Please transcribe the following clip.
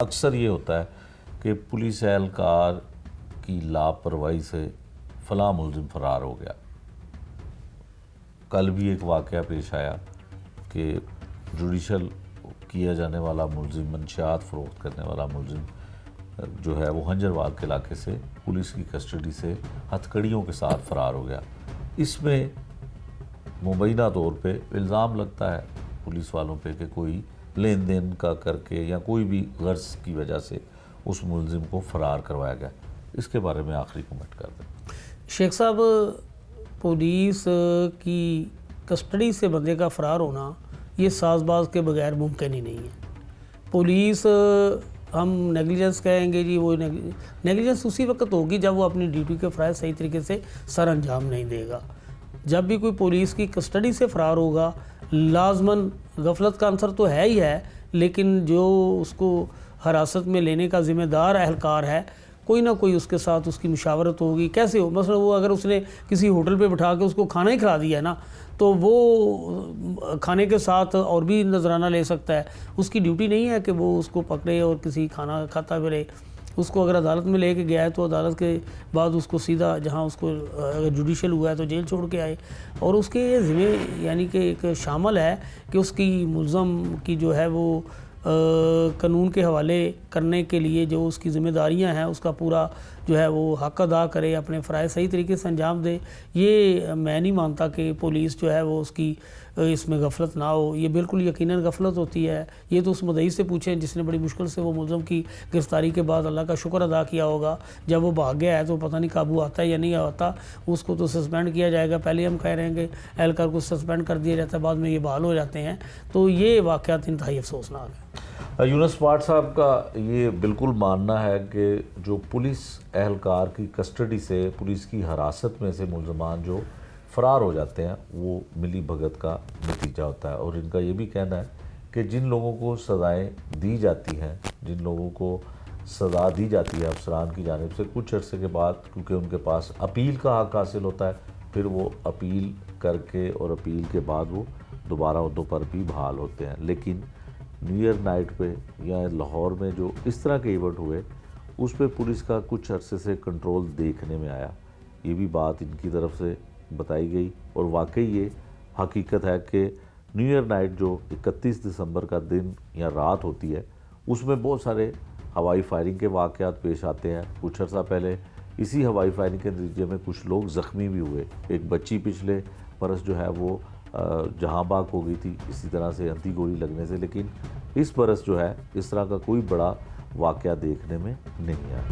اکثر یہ ہوتا ہے کہ پولیس اہلکار کی لاپرواہی سے فلاں ملزم فرار ہو گیا۔ کل بھی ایک واقعہ پیش آیا کہ جوڈیشل کیا جانے والا ملزم، منشیات فروخت کرنے والا ملزم جو ہے وہ ہنجرواگ کے علاقے سے پولیس کی کسٹڈی سے ہتھ کڑیوں کے ساتھ فرار ہو گیا۔ اس میں مبینہ طور پہ الزام لگتا ہے پولیس والوں پہ کہ کوئی لین دین کا کر کے یا کوئی بھی غرض کی وجہ سے اس ملزم کو فرار کروایا گیا۔ اس کے بارے میں آخری کمنٹ کر دیں۔ شیخ صاحب، پولیس کی کسٹڈی سے بندے کا فرار ہونا یہ ساز باز کے بغیر ممکن ہی نہیں ہے۔ پولیس ہم نیگلیجنس کہیں گے جی، وہ نیگلیجنس اسی وقت ہوگی جب وہ اپنی ڈیوٹی کے فرائض صحیح طریقے سے سر انجام نہیں دے گا۔ جب بھی کوئی پولیس کی کسٹڈی سے فرار ہوگا لازماً غفلت کا عنصر تو ہے ہی ہے، لیکن جو اس کو حراست میں لینے کا ذمہ دار اہلکار ہے کوئی نہ کوئی اس کے ساتھ اس کی مشاورت ہوگی۔ کیسے ہو؟ مثلا وہ اگر اس نے کسی ہوٹل پہ بٹھا کے اس کو کھانا ہی کھلا دیا ہے نا، تو وہ کھانے کے ساتھ اور بھی نذرانہ لے سکتا ہے۔ اس کی ڈیوٹی نہیں ہے کہ وہ اس کو پکڑے اور کسی کھانا کھاتا پھرے۔ اس کو اگر عدالت میں لے کے گیا ہے تو عدالت کے بعد اس کو سیدھا جہاں اس کو اگر جوڈیشل ہوا ہے تو جیل چھوڑ کے آئے، اور اس کے یہ ذمہ یعنی کہ ایک شامل ہے کہ اس کی ملزم کی جو ہے وہ قانون کے حوالے کرنے کے لیے جو اس کی ذمہ داریاں ہیں اس کا پورا جو ہے وہ حق ادا کرے، اپنے فرائض صحیح طریقے سے انجام دے۔ یہ میں نہیں مانتا کہ پولیس جو ہے وہ اس کی اس میں غفلت نہ ہو، یہ بالکل یقیناً غفلت ہوتی ہے۔ یہ تو اس مدعی سے پوچھیں جس نے بڑی مشکل سے وہ ملزم کی گرفتاری کے بعد اللہ کا شکر ادا کیا ہوگا۔ جب وہ بھاگ گیا ہے تو پتہ نہیں قابو آتا ہے یا نہیں آتا، اس کو تو سسپینڈ کیا جائے گا۔ پہلے ہم کہہ رہے ہیں کہ اہلکار کو سسپینڈ کر دیا جاتا ہے، بعد میں یہ بحال ہو جاتے ہیں، تو یہ واقعات انتہائی افسوسناک ہے۔ یونس پاٹ صاحب کا یہ بالکل ماننا ہے کہ جو پولیس اہلکار کی کسٹڈی سے، پولیس کی حراست میں سے ملزمان جو فرار ہو جاتے ہیں وہ ملی بھگت کا نتیجہ ہوتا ہے، اور ان کا یہ بھی کہنا ہے کہ جن لوگوں کو سزائیں دی جاتی ہیں، جن لوگوں کو سزا دی جاتی ہے افسران کی جانب سے، کچھ عرصے کے بعد کیونکہ ان کے پاس اپیل کا حق حاصل ہوتا ہے، پھر وہ اپیل کر کے اور اپیل کے بعد وہ دوبارہ عہدوں پر بھی بحال ہوتے ہیں۔ لیکن نیو ایئر نائٹ پہ یا لاہور میں جو اس طرح کے ایونٹ ہوئے اس پہ پولیس کا کچھ عرصے سے کنٹرول دیکھنے میں آیا۔ یہ بھی بات ان کی طرف سے بتائی گئی، اور واقعی یہ حقیقت ہے کہ نیو ایئر نائٹ جو 31 دسمبر کا دن یا رات ہوتی ہے اس میں بہت سارے ہوائی فائرنگ کے واقعات پیش آتے ہیں۔ کچھ عرصہ پہلے اسی ہوائی فائرنگ کے نتیجے میں کچھ لوگ زخمی بھی ہوئے۔ ایک بچی پچھلے برس جو ہے وہ جہاں باغ ہو گئی تھی اسی طرح سے انتی گولی لگنے سے، لیکن اس برس جو ہے اس طرح کا کوئی بڑا واقعہ دیکھنے میں نہیں آیا۔